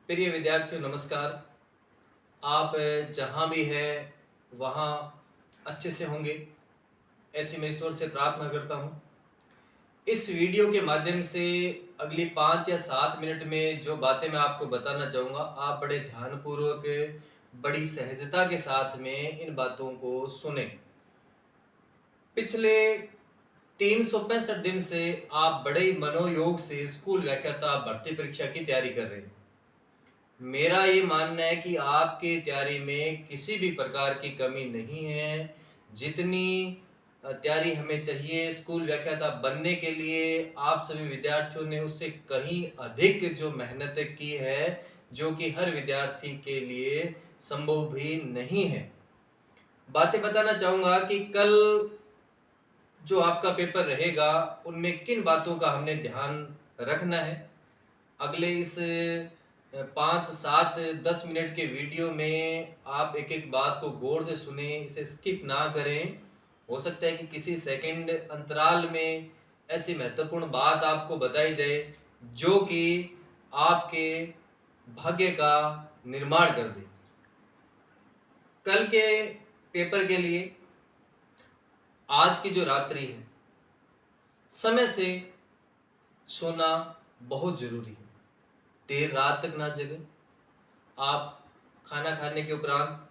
प्रिय विद्यार्थियों नमस्कार। आप जहाँ भी हैं वहाँ अच्छे से होंगे, ऐसी मैं ईश्वर से प्रार्थना करता हूँ। इस वीडियो के माध्यम से अगली 5 या 7 मिनट में जो बातें मैं आपको बताना चाहूँगा, आप बड़े ध्यानपूर्वक, बड़ी सहजता के साथ में इन बातों को सुनें। पिछले 365 दिन से आप बड़े ही मनोयोग से स्कूल व्याख्याता भर्ती परीक्षा की तैयारी कर रहे हैं। मेरा ये मानना है कि आपकी तैयारी में किसी भी प्रकार की कमी नहीं है। जितनी तैयारी हमें चाहिए स्कूल व्याख्याता बनने के लिए, आप सभी विद्यार्थियों ने उससे कहीं अधिक जो मेहनत की है, जो कि हर विद्यार्थी के लिए संभव भी नहीं है। बातें बताना चाहूँगा कि कल जो आपका पेपर रहेगा, उनमें किन बातों का हमने ध्यान रखना है। अगले इस 5, 7, 10 मिनट के वीडियो में आप एक-एक बात को गौर से सुनें, इसे स्किप ना करें। हो सकता है कि किसी सेकंड अंतराल में ऐसी महत्वपूर्ण बात आपको बताई जाए, जो कि आपके भाग्य का निर्माण कर दे। कल के पेपर के लिए आज की जो रात्रि है, समय से सोना बहुत ज़रूरी है। देर रात तक ना जगें। आप खाना खाने के उपरांत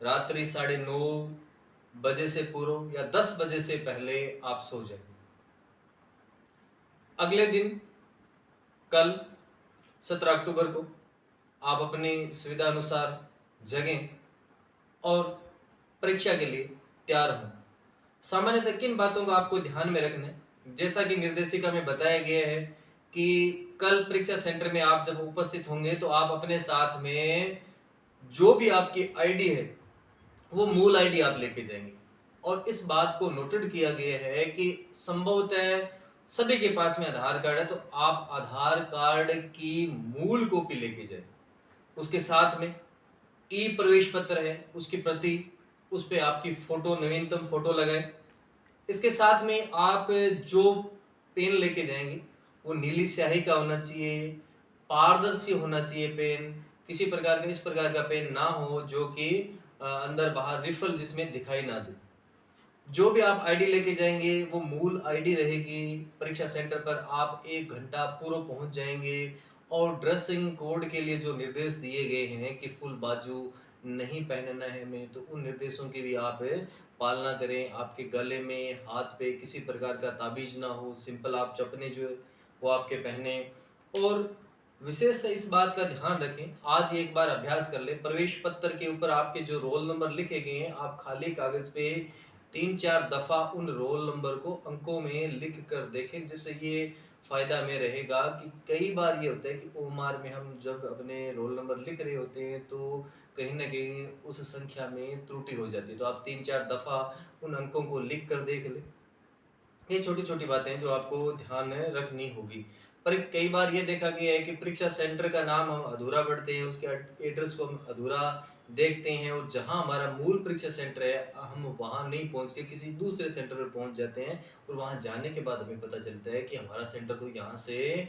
रात्रि 9:30 बजे से पूर्व या 10 बजे से पहले आप सो जाएं। अगले दिन कल 17 अक्टूबर को आप अपनी सुविधा अनुसार जगें और परीक्षा के लिए तैयार हों। सामान्यतः किन बातों को आपको ध्यान में रखना है? जैसा कि निर्देशिका में बताया गया है कि कल परीक्षा सेंटर में आप जब उपस्थित होंगे तो आप अपने साथ में जो भी आपकी आईडी है, वो मूल आईडी आप लेके जाएंगे। और इस बात को नोटेड किया गया है कि संभवतः सभी के पास में आधार कार्ड है, तो आप आधार कार्ड की मूल कॉपी लेके जाएं। उसके साथ में ई प्रवेश पत्र है, उसकी प्रति, उस पे आपकी फोटो, नवीनतम फोटो लगाएं। इसके साथ में आप जो पेन लेके जाएंगे वो नीली स्याही का होना चाहिए, पारदर्शी होना चाहिए पेन। किसी प्रकार का इस प्रकार का पेन ना हो जो कि अंदर बाहर रिफल जिसमें दिखाई ना दे। जो भी आप आईडी लेके जाएंगे वो मूल आईडी रहेगी। परीक्षा सेंटर पर आप 1 घंटा पूर्व पहुंच जाएंगे और ड्रेसिंग कोड के लिए जो निर्देश दिए गए हैं कि फुल बाजू नहीं पहनना है हमें, तो उन निर्देशों की भी आप पालना करें। आपके गले में, हाथ पे किसी प्रकार का ताबीज ना हो, सिंपल आप चपने जो है वो आपके पहने। और विशेषतः इस बात का ध्यान रखें, आज एक बार अभ्यास कर लें। प्रवेश पत्र के ऊपर आपके जो रोल नंबर लिखे गए हैं, आप खाली कागज पे 3-4 दफा उन रोल नंबर को अंकों में लिख कर देखें, जिससे ये फायदा में रहेगा कि कई बार ये होता है कि ओमार में हम जब अपने रोल नंबर लिख रहे होते हैं तो कहीं ना कहीं उस संख्या में त्रुटि हो जाती है। तो आप 3-4 दफा उन अंकों को लिख कर देख लें। ये छोटी छोटी बातें हैं जो आपको ध्यान में रखनी होगी। पर कई बार ये देखा गया है कि परीक्षा सेंटर का नाम हम अधूरा पढ़ते हैं, उसके एड्रेस को हम अधूरा देखते हैं, और जहां हमारा मूल परीक्षा सेंटर है हम वहां नहीं पहुंच के किसी दूसरे सेंटर पर पहुंच जाते हैं। और वहां जाने के बाद हमें पता चलता है कि हमारा सेंटर तो यहाँ से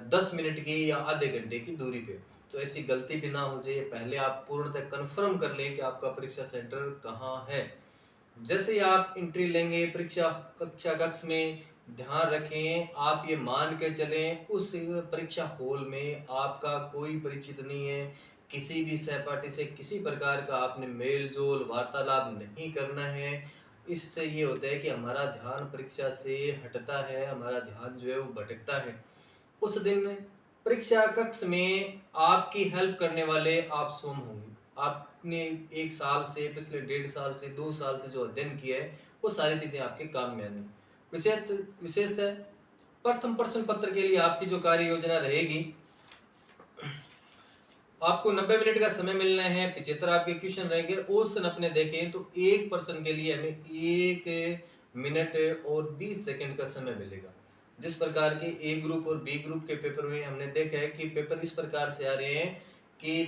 10 मिनट की या आधे घंटे की दूरी पे। तो ऐसी गलती भी ना हो जाए, पहले आप पूर्णतः कन्फर्म कर लें कि आपका परीक्षा सेंटर कहाँ है। जैसे ही आप एंट्री लेंगे परीक्षा कक्षा कक्ष में, ध्यान रखें, आप ये मान के चलें उस परीक्षा हॉल में आपका कोई परिचित नहीं है। किसी भी सहपाठी से किसी प्रकार का आपने मेल जोल वार्तालाप नहीं करना है। इससे ये होता है कि हमारा ध्यान परीक्षा से हटता है, हमारा ध्यान जो है वो भटकता है। उस दिन परीक्षा कक्ष में आपकी हेल्प करने वाले आप स्वयं होंगे। आपने 1 साल से, पिछले 1.5 साल से, 2 साल से जो अध्ययन किया है, वो सारी चीजें आपके काम में आनी। विशेषतः प्रथम प्रश्न पत्र के लिए आपकी जो कार्य योजना रहेगी, आपको 90 मिनट का समय मिलना है, 75 आपके क्वेश्चन रहेंगे। उस दिन अपने देखें तो एक पर्सन के लिए हमें 1 मिनट और 20 सेकंड का समय मिलेगा। जिस प्रकार के ए ग्रुप और बी ग्रुप के पेपर में हमने देखा है कि पेपर इस प्रकार से आ रहे हैं कि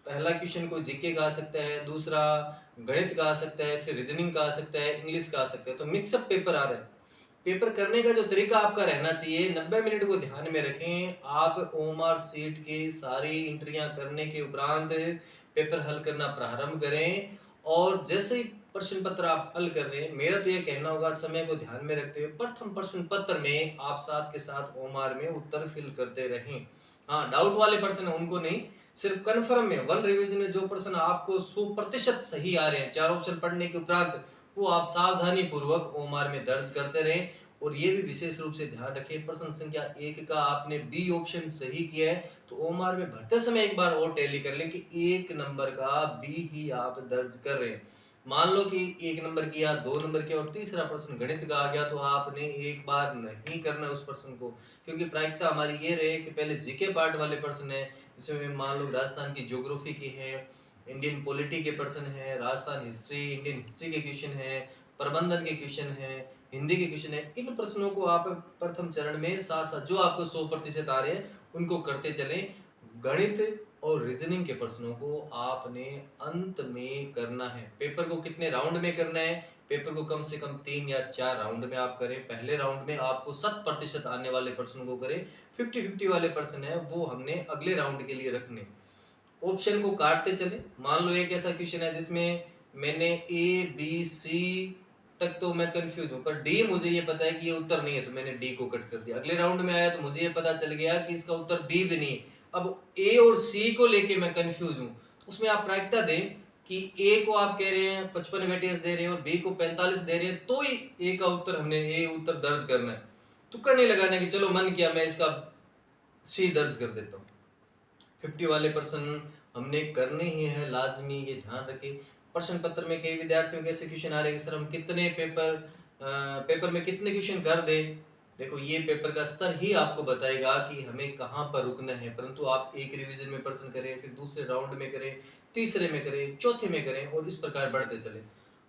पहला क्वेश्चन को जीके का आ सकता है, दूसरा गणित का आ सकता है, फिर रीजनिंग का आ सकता है, इंग्लिश का आ सकता है। तो मिक्सअप पेपर आ रहा है। पेपर करने का जो तरीका आपका रहना चाहिए, 90 मिनट को ध्यान में रखें। आप ओमार सीट की सारी एंट्रियां करने के उपरांत पेपर हल करना प्रारंभ करें, और जैसे ही प्रश्न पत्र आप हल कर रहे हैं, मेरा तो ये कहना होगा समय को ध्यान में रखते हुए प्रथम प्रश्न पत्र में आप साथ के साथ ओमार में उत्तर फिल करते रहें। हाँ, डाउट वाले प्रश्न है उनको नहीं, सिर्फ कन्फर्म में वन रिवीजन में जो प्रश्न आपको 100% सही आ रहे हैं, 4 ऑप्शन पढ़ने के उपरांत, वो आप सावधानी पूर्वक ओमार में दर्ज करते रहें। और ये भी विशेष रूप से ध्यान रखें, प्रश्न संख्या 1 का आपने बी ऑप्शन सही किया है तो ओमार में भरते समय एक बार और टैली कर लें कि 1 नंबर का बी ही आप दर्ज कर रहे हैं। मान लो कि 1 नंबर किया, 2 नंबर किया और तीसरा प्रश्न गणित का आ गया, तो आपने एक बार नहीं करना उस प्रश्न को, क्योंकि प्रायिकता हमारी ये रहे कि पहले जीके पार्ट वाले प्रश्न है, जिसमें मान लो राजस्थान की ज्योग्राफी की है, इंडियन पॉलिटी के प्रश्न है, राजस्थान हिस्ट्री, इंडियन हिस्ट्री के क्वेश्चन है, प्रबंधन के क्वेश्चन है, हिंदी के क्वेश्चन है। इन प्रश्नों को आप प्रथम चरण में साथ साथ जो आपको 100% आ रहे हैं उनको करते चलें। गणित और रीजनिंग के प्रश्नों को आपने अंत में करना है। पेपर को कितने राउंड में करना है? पेपर को कम से कम 3 या 4 राउंड में आप करें। पहले राउंड में आपको 100% आने वाले प्रश्नों को करें, 50-50 वाले प्रश्न है वो हमने अगले राउंड के लिए रखने। ऑप्शन को काटते चले। मान लो एक ऐसा क्वेश्चन है जिसमें मैंने ए बी सी तक तो मैं कंफ्यूज हूँ, पर डी मुझे ये पता है कि ये उत्तर नहीं है, तो मैंने डी को कट कर दिया। अगले राउंड में आया तो मुझे ये पता चल गया कि इसका उत्तर बी भी नहीं है। अब ए और सी को लेके मैं कंफ्यूज हूँ, तो उसमें आप प्रायिकता दें कि ए को आप कह रहे हैं 55 वेटेज दे रहे हैं और बी को 45 दे रहे हैं, तो ही ए का उत्तर हमने ए उत्तर दर्ज करना है। तुक्का नहीं लगाना कि चलो मन किया मैं इसका सी दर्ज कर देता हूँ। 50 वाले प्रश्न हमने करने ही है लाजमी, ये ध्यान रखें। प्रश्न पत्र में कई विद्यार्थियों के ऐसे क्वेश्चन आ रहे हैं कि सर हम कितने पेपर में कितने क्वेश्चन कर दें। देखो, ये पेपर का स्तर ही आपको बताएगा कि हमें कहाँ पर रुकना है, परंतु आप एक रिवीजन में प्रश्न करें, फिर दूसरे राउंड में करें, तीसरे में करें, चौथे में करें और इस प्रकार बढ़ते चले।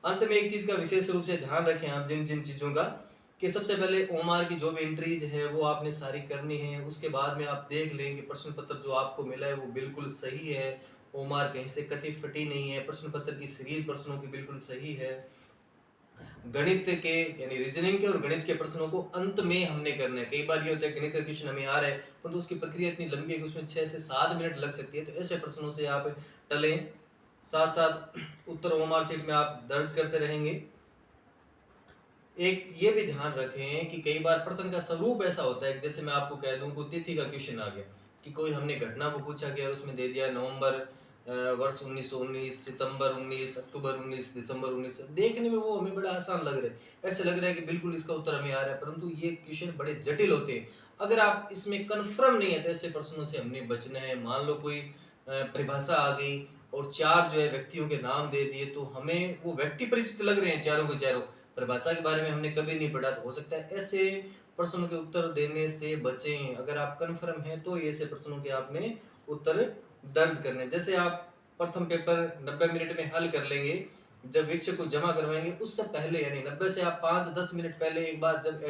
अंत में एक चीज का विशेष रूप से ध्यान रखें आप जिन जिन चीजों का, कि सबसे पहले ओमार की जो भी एंट्रीज है वो आपने सारी करनी है। उसके बाद में आप देख लें कि प्रश्न पत्र जो आपको मिला है वो बिल्कुल सही है, ओमार कहीं से कटी फटी नहीं है, प्रश्न पत्र की सीरीज प्रश्नों की बिल्कुल सही है। गणित के यानी रीजनिंग के और गणित के प्रश्नों को अंत में हमने करना है। कई बार ये होता है गणित का क्वेश्चन हमें आ रहा है परंतु उसकी प्रक्रिया इतनी लंबी है कि उसमें 6 से 7 मिनट लग सकती है, तो ऐसे प्रश्नों से आप टलें। साथ साथ उत्तर ओमार शीट में आप दर्ज करते रहेंगे। एक ये भी ध्यान रखें कि कई बार प्रश्न का स्वरूप ऐसा होता है, जैसे मैं आपको कह दूं को तिथि का क्वेश्चन आ गया कि कोई हमने घटना को पूछा गया और उसमें दे दिया नवंबर वर्ष 1919, सितंबर 19, अक्टूबर 19, दिसंबर 19। देखने में वो हमें बड़ा आसान लग रहा है, ऐसे लग रहा है कि बिल्कुल इसका उत्तर हमें आ रहा है, परंतु ये क्वेश्चन बड़े जटिल होते हैं। अगर आप इसमें कन्फर्म नहीं है तो ऐसे प्रश्नों से हमने बचना है। मान लो कोई परिभाषा आ गई और 4 जो है व्यक्तियों के नाम दे दिए, तो हमें वो व्यक्ति परिचित लग रहे हैं चारों के चारों, परिभाषा के बारे में हमने कभी नहीं पढ़ा, तो हो सकता है ऐसे प्रश्नों के उत्तर देने से बचें। अगर आप कन्फर्म हैं तो ऐसे प्रश्नों के आपने उत्तर दर्ज करने। जैसे आप प्रथम पेपर 90 मिनट में हल कर लेंगे, जब वीक्षक को जमा करवाएंगे उससे पहले यानी 90 से आप 5-10 मिनट पहले एक बार जब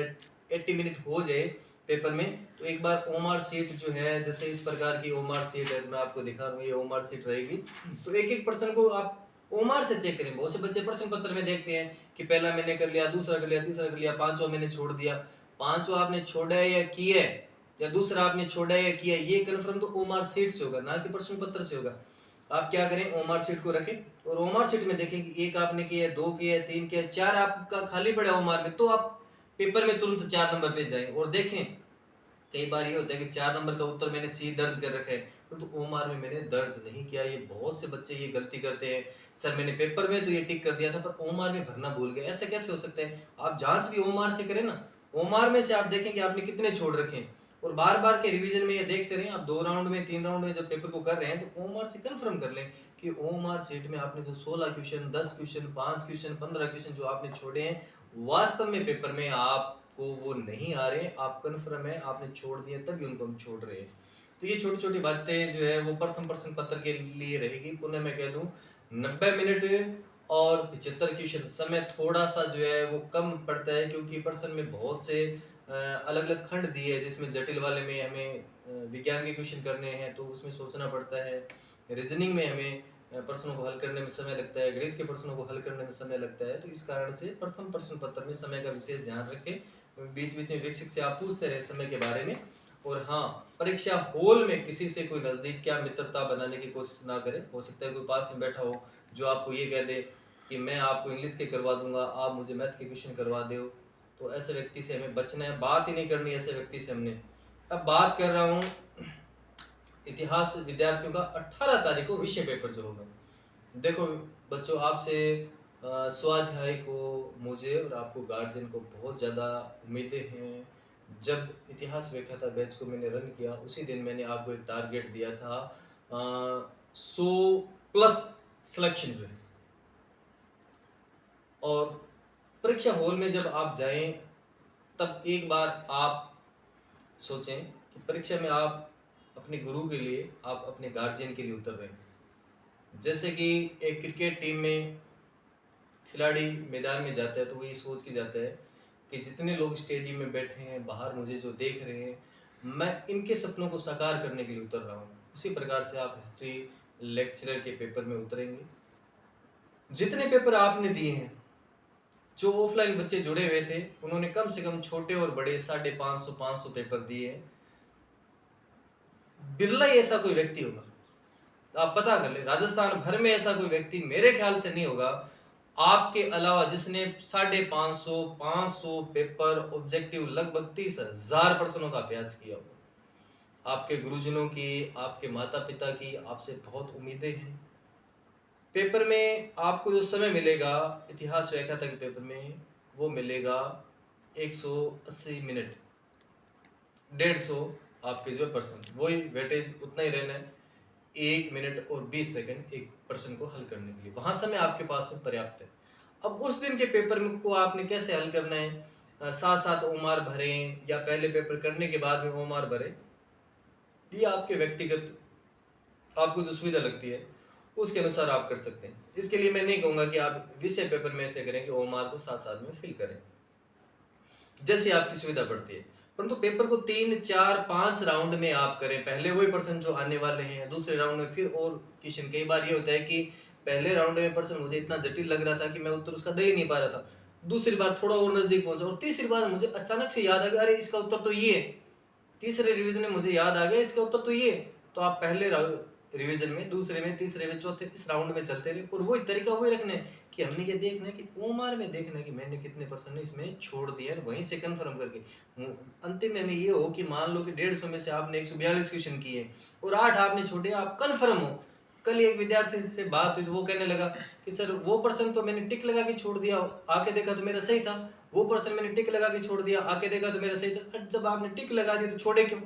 80 मिनट हो जाए पेपर में, तो एक बार ओमार सीट जो है, जैसे इस प्रकार की ओमार सीट है, तो मैं आपको दिखा रहा हूँ, ये ओमार सीट रहेगी। तो एक एक प्रश्न को आप ओमार से चेक करें। बहुत से बच्चे प्रश्न पत्र में देखते हैं कि पहला मैंने कर लिया, दूसरा कर लिया, तीसरा कर लिया, पांचवा मैंने छोड़ दिया। पांचवा आपने छोड़ा है या किया है, या दूसरा आपने छोड़ा है या किया है, ये कन्फर्म तो ओमार सीट से होगा, ना कि प्रश्न पत्र से होगा। आप क्या करें, ओमार सीट को रखें और ओमार सीट में देखें कि एक आपने किया है, 2 किया है, 3 किया है, 4 आपका खाली पड़ा है ओमार में, तो आप पेपर में तुरंत 4 नंबर पे जाएं और देखें। कई बार ये होता है कि 4 नंबर का उत्तर मैंने सी दर्ज कर रखा है परंतु तो ओमार में मैंने दर्ज नहीं किया। ये बहुत से बच्चे ये गलती करते हैं, सर मैंने पेपर में तो ये टिक कर दिया था पर ओमार में भरना भूल गया। ऐसा कैसे हो सकता है? आप जांच भी ओमार से करें ना, ओमार में से आप देखें कि आपने कितने छोड़ रखे हैं और बार बार के रिवीजन में ये देखते रहें। आप 2 राउंड में 3 राउंड में जब पेपर को कर रहे हैं तो ओमार से कंफर्म कर लें कि ओमार सीट में आपने जो 16 क्वेश्चन, 10 क्वेश्चन, 5 क्वेश्चन, 15 क्वेश्चन जो आपने छोड़े हैं वास्तव में पेपर में आपको वो नहीं आ रहे, आप कन्फर्म है आपने छोड़ दिए तभी उनको हम छोड़ रहे हैं। तो ये छोटी छोटी बातें जो है वो प्रथम प्रश्न पत्र के लिए रहेगी। पुनः मैं कह दूं 90 मिनट और 75 क्वेश्चन, समय थोड़ा सा जो है वो कम पड़ता है क्योंकि प्रश्न में बहुत से अलग अलग खंड दिए हैं, जिसमें जटिल वाले में हमें विज्ञान के क्वेश्चन करने हैं तो उसमें सोचना पड़ता है, रीजनिंग में हमें प्रश्नों को हल करने में समय लगता है, गणित के प्रश्नों को हल करने में समय लगता है। तो इस कारण से प्रथम प्रश्न पत्र में समय का विशेष ध्यान रखें। बीच बीच में शिक्षक से आप पूछते रहे समय के बारे में। और हाँ, परीक्षा हॉल में किसी से कोई नज़दीक क्या मित्रता बनाने की कोशिश ना करें। हो सकता है कोई पास में बैठा हो जो आपको ये कह दे कि मैं आपको इंग्लिश के करवा दूंगा, आप मुझे मैथ के क्वेश्चन करवा दो। तो ऐसे व्यक्ति से हमें बचना है, बात ही नहीं करनी ऐसे व्यक्ति से हमने। अब बात कर रहा हूँ इतिहास विद्यार्थियों का 18 तारीख को विषय पेपर जो होगा। देखो बच्चों, आपसे स्वाध्याय को मुझे और आपको गार्जियन को बहुत ज़्यादा उम्मीदें हैं। जब इतिहास व्याख्याता बैच को मैंने रन किया उसी दिन मैंने आपको एक टारगेट दिया था 100+ सिलेक्शन जो है। और परीक्षा हॉल में जब आप जाएं तब एक बार आप सोचें कि परीक्षा में आप अपने गुरु के लिए, आप अपने गार्जियन के लिए उतर रहे हैं। जैसे कि एक क्रिकेट टीम में खिलाड़ी मैदान में जाता है तो वो ये सोच के जाता है कि जितने लोग स्टेडियम में बैठे हैं, बाहर मुझे जो देख रहे हैं, मैं इनके सपनों को साकार करने के लिए उतर रहा हूँ। उसी प्रकार से आप हिस्ट्री लेक्चरर के पेपर में उतरेंगे। जितने पेपर आपने दिए हैं, जो ऑफलाइन बच्चे जुड़े हुए थे उन्होंने कम से कम छोटे और बड़े 550 पेपर दिए हैं। बिरला ही ऐसा कोई व्यक्ति होगा, आप पता कर ले, राजस्थान भर में ऐसा कोई व्यक्ति मेरे ख्याल से नहीं होगा आपके अलावा जिसने 550 पेपर ऑब्जेक्टिव लगभग 30,000 प्रश्नों का अभ्यास किया हो। आपके गुरुजनों की, आपके माता पिता की आपसे बहुत उम्मीदें हैं। पेपर में आपको जो समय मिलेगा इतिहास व्याख्याता के पेपर में, वो मिलेगा 180 मिनट, 150 आपके जो प्रश्न, वही वेटेज उतना ही रहना है, 1 मिनट और 20 सेकंड एक प्रश्न को हल करने के लिए, वहां समय आपके पास में पर्याप्त है। अब उस दिन के पेपर में को आपने कैसे हल करना है, साथ साथ ओमार भरें या पहले पेपर करने के बाद में ओमार भरें, ये आपके व्यक्तिगत, आपको जो सुविधा लगती है उसके अनुसार आप कर सकते हैं। इसके लिए मैं नहीं कहूंगा कि आप विषय पेपर में ऐसे करें कि ओमार को साथ साथ में फिल करें, जैसे आपकी सुविधा पड़ती है। परंतु पेपर को 3, 4, 5 राउंड में आप करें। पहले वही प्रश्न जो आने वाले हैं, दूसरे राउंड में फिर और क्वेश्चन। कई बार ये होता है कि पहले राउंड में प्रश्न मुझे इतना जटिल लग रहा था कि मैं उत्तर उसका दे ही नहीं पा रहा था, दूसरी बार थोड़ा और नजदीक पहुंचा और तीसरी बार मुझे अचानक से याद आ गया, अरे इसका उत्तर तो ये है। तीसरे रिवीजन में मुझे याद आ गया इसका उत्तर तो ये। तो आप पहले रिवीजन में, दूसरे में, तीसरे में, चौथे, इस राउंड में चलते रहे। और वही तरीका वही रखने कि हमने ये देखना है कि ओमार में देखना है कि मैंने कितने परसेंट इसमें छोड़ दिया, वहीं से कंफर्म करके अंतिम में ये हो कि मान लो कि 150 में से आपने 142 क्वेश्चन किए और 8 आपने छोड़े, आप कंफर्म हो। कल एक विद्यार्थी से बात हुई तो वो कहने लगा कि सर वो पर्सन तो मैंने टिक लगा के छोड़ दिया, आके देखा तो मेरा सही था, वो पर्सन मैंने टिक लगा के छोड़ दिया, आके देखा तो मेरा सही था। जब आपने टिक लगा दी तो छोड़े क्यों?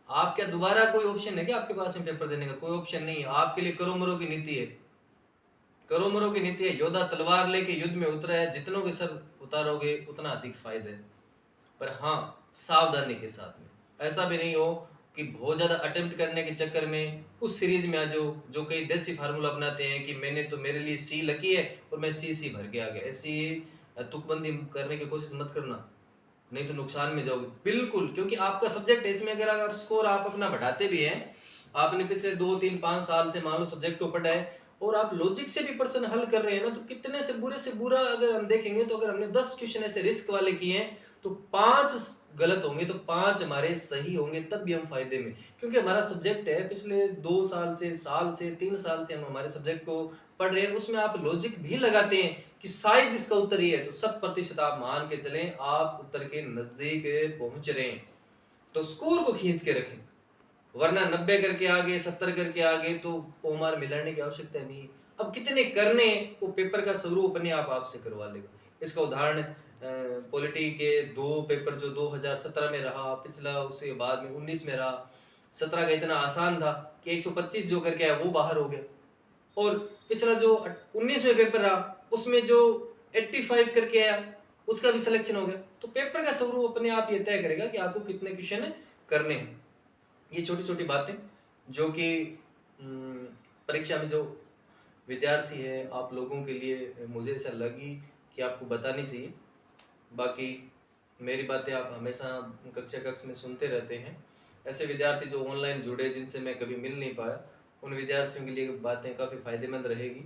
आप क्या दोबारा कोई ऑप्शन है क्या आपके पास में पेपर देने का? कोई ऑप्शन नहीं है। आपके लिए करो मरो की नीति है, करो मरो की नीति है। योद्धा तलवार लेके युद्ध में उतरा है, जितनों के सर उतारोगे उतना अधिक फायदा है। पर हाँ, सावधानी के साथ में, ऐसा भी नहीं हो कि बहुत ज्यादा अटेम्प्ट करने के चक्कर में उस सीरीज में आ जाओ जो कई देसी फार्मूला अपनाते हैं कि मैंने तो, मेरे लिए सी लकी है और मैं सी भर के आ गया। ऐसी तुकबंदी करने की कोशिश मत करना, नहीं तो नुकसान में जाओगे बिल्कुल। क्योंकि आपका सब्जेक्ट है, इसमें अगर आप स्कोर आप अपना बढ़ाते भी हैं, आपने पिछले 2, 3, 5 साल से मान लो सब्जेक्ट को पढ़ा है और आप लॉजिक से भी प्रश्न हल कर रहे हैं ना, तो कितने से बुरा अगर हम देखेंगे तो अगर हमने 10 क्वेश्चन ऐसे रिस्क वाले किए हैं तो 5 गलत होंगे तो 5 हमारे सही होंगे, तब भी हम फायदे में। क्योंकि हमारा सब्जेक्ट है, पिछले 2 साल से, 3 साल से हम हमारे सब्जेक्ट को पढ़ रहे हैं, उसमें आप लॉजिक भी लगाते हैं कि शायद इसका उत्तर ये है, तो 100% आप मान के चलें आप उत्तर के नजदीक पहुंच रहे हैं। तो स्कोर को खींच के रखें, वरना 90 करके आगे, 70 करके आगे तो ओमार मिलाने की आवश्यकता नहीं। अब कितने करने वो पेपर का स्वरूप अपने आप आपसे करवा लेगा। इसका उदाहरण पॉलिटी के 2 पेपर जो 2017 में रहा, पिछला उसके बाद में 19 में रहा। 17 का इतना आसान था कि 125 जो करके आया वो बाहर हो गया, और पिछला जो 19 में पेपर रहा उसमें जो 85 करके आया उसका भी सिलेक्शन हो गया। तो पेपर का स्वरूप अपने आप ये तय करेगा कि आपको कितने क्वेश्चन करने हैं। ये छोटी छोटी बातें जो कि परीक्षा में जो विद्यार्थी है, आप लोगों के लिए मुझे ऐसा लगी कि आपको बतानी चाहिए। बाकी मेरी बातें आप हमेशा कक्षा कक्ष में सुनते रहते हैं। ऐसे विद्यार्थी जो ऑनलाइन जुड़े, जिनसे मैं कभी मिल नहीं पाया, उन विद्यार्थियों के लिए बातें काफ़ी फायदेमंद रहेगी।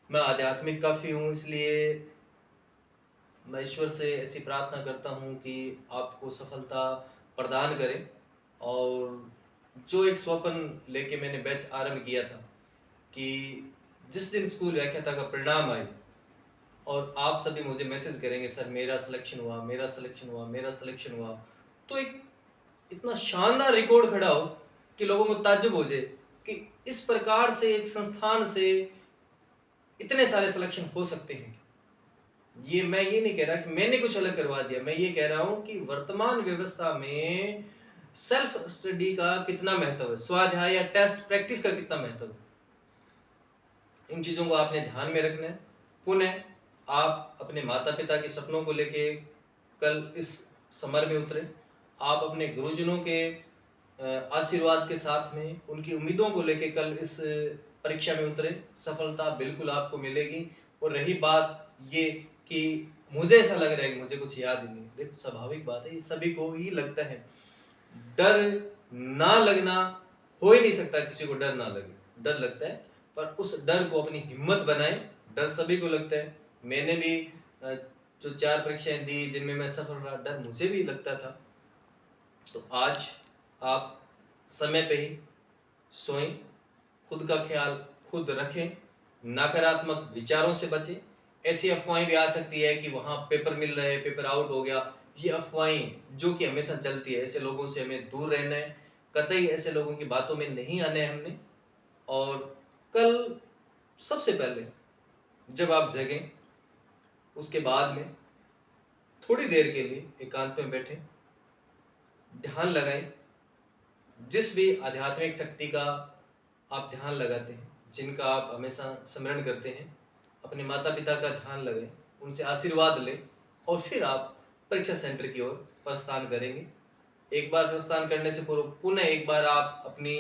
मैं आध्यात्मिक काफ़ी हूँ, इसलिए मैं ईश्वर से ऐसी प्रार्थना करता हूँ कि आपको सफलता प्रदान करे। और जो एक स्वप्न लेके मैंने बैच आरंभ किया था कि जिस दिन स्कूल व्याख्याता का परिणाम आए और आप सभी मुझे मैसेज करेंगे, सर मेरा सिलेक्शन हुआ, मेरा सिलेक्शन हुआ, मेरा सिलेक्शन हुआ, तो एक इतना शानदार रिकॉर्ड खड़ा हो कि लोगों को ताज्जुब हो जाए कि इस प्रकार से एक संस्थान से इतने सारे सिलेक्शन हो सकते हैं। मैं ये नहीं कह रहा कि मैंने कुछ अलग करवा दिया, मैं ये कह रहा हूं कि वर्तमान व्यवस्था में सेल्फ स्टडी का कितना महत्व है, स्वाध्याय या टेस्ट प्रैक्टिस का कितना महत्व है, इन चीजों को आपने ध्यान में रखना है। पुनः आप अपने माता पिता के सपनों को लेके कल इस समर में उतरे, आप अपने गुरुजनों के आशीर्वाद के साथ में उनकी उम्मीदों को लेके कल इस परीक्षा में उतरे, सफलता बिल्कुल आपको मिलेगी। और रही बात ये कि मुझे ऐसा लग रहा है कि मुझे कुछ याद ही नहीं, देखो स्वाभाविक बात है, ये सभी को ही लगता है। डर ना लगना हो ही नहीं सकता, किसी को डर ना लगे, डर लगता है, पर उस डर को अपनी हिम्मत बनाए। डर सभी को लगता है, मैंने भी जो 4 परीक्षाएं दी जिनमें मैं सफल रहा, डर मुझे भी लगता था। तो आज आप समय पे ही सोएं, खुद का ख्याल खुद रखें, नकारात्मक विचारों से बचें। ऐसी अफवाहें भी आ सकती है कि वहाँ पेपर मिल रहे हैं, पेपर आउट हो गया, ये अफवाहें जो कि हमेशा चलती है, ऐसे लोगों से हमें दूर रहना है, कतई ऐसे लोगों की बातों में नहीं आना है हमने। और कल सबसे पहले जब आप जगें उसके बाद में थोड़ी देर के लिए एकांत में बैठें, ध्यान लगाएं। जिस भी आध्यात्मिक शक्ति का आप ध्यान लगाते हैं, जिनका आप हमेशा स्मरण करते हैं, अपने माता पिता का ध्यान लगाएं, उनसे आशीर्वाद लें और फिर आप परीक्षा सेंटर की ओर प्रस्थान करेंगे। एक बार प्रस्थान करने से पूर्व पुनः एक बार आप अपनी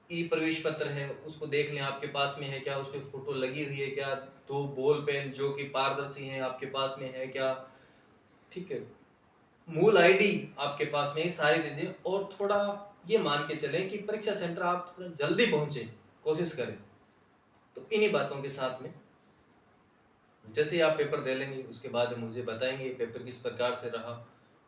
ई प्रवेश पत्र है उसको देख लें, आपके पास में है क्या, उस पर फोटो लगी हुई है क्या, 2 बॉल पेन जो कि पारदर्शी हैं आपके पास में है क्या, ठीक है, मूल आईडी आपके पास में, ये सारी चीजें। और थोड़ा ये मान के चलें कि परीक्षा सेंटर आप थोड़ा जल्दी पहुंचे, कोशिश करें। तो इन्हीं बातों के साथ में जैसे आप पेपर दे लेंगे उसके बाद मुझे बताएंगे पेपर किस प्रकार से रहा।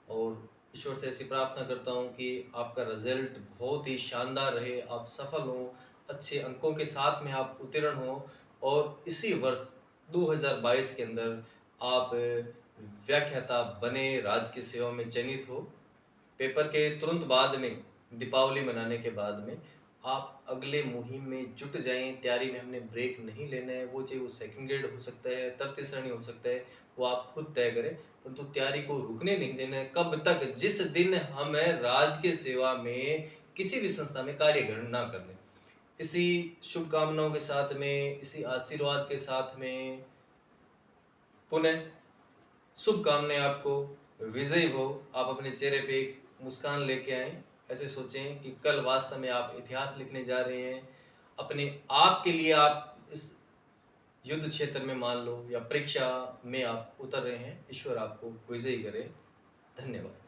और ईश्वर से ऐसी प्रार्थना करता हूँ कि आपका रिजल्ट बहुत ही शानदार रहे, आप सफल हों, अच्छे अंकों के साथ में आप उत्तीर्ण हों और इसी वर्ष 2022 के अंदर आप व्याख्याता बने, राज्य की सेवा में चयनित हो। पेपर के तुरंत बाद में, दीपावली मनाने के बाद में आप अगले मुहिम में जुट जाएं। तैयारी में हमने ब्रेक नहीं लेना है, वो चाहे वो सेकंड ग्रेड हो सकता है, तृतीय श्रेणी हो सकता है, वो आप खुद तय करें, परंतु तैयारी को रुकने नहीं देना है। कब तक, जिस दिन हम राज की सेवा में किसी भी संस्था में कार्य ग्रहण ना कर लें। इसी शुभकामनाओं के साथ में, इसी आशीर्वाद के साथ में पुनः शुभकामनाएं आपको, विजयी हो, आप अपने चेहरे पे एक मुस्कान लेके आए। ऐसे सोचें कि कल वास्तव में आप इतिहास लिखने जा रहे हैं, अपने आप के लिए आप इस युद्ध क्षेत्र में मान लो या परीक्षा में आप उतर रहे हैं। ईश्वर आपको विजयी करे। धन्यवाद।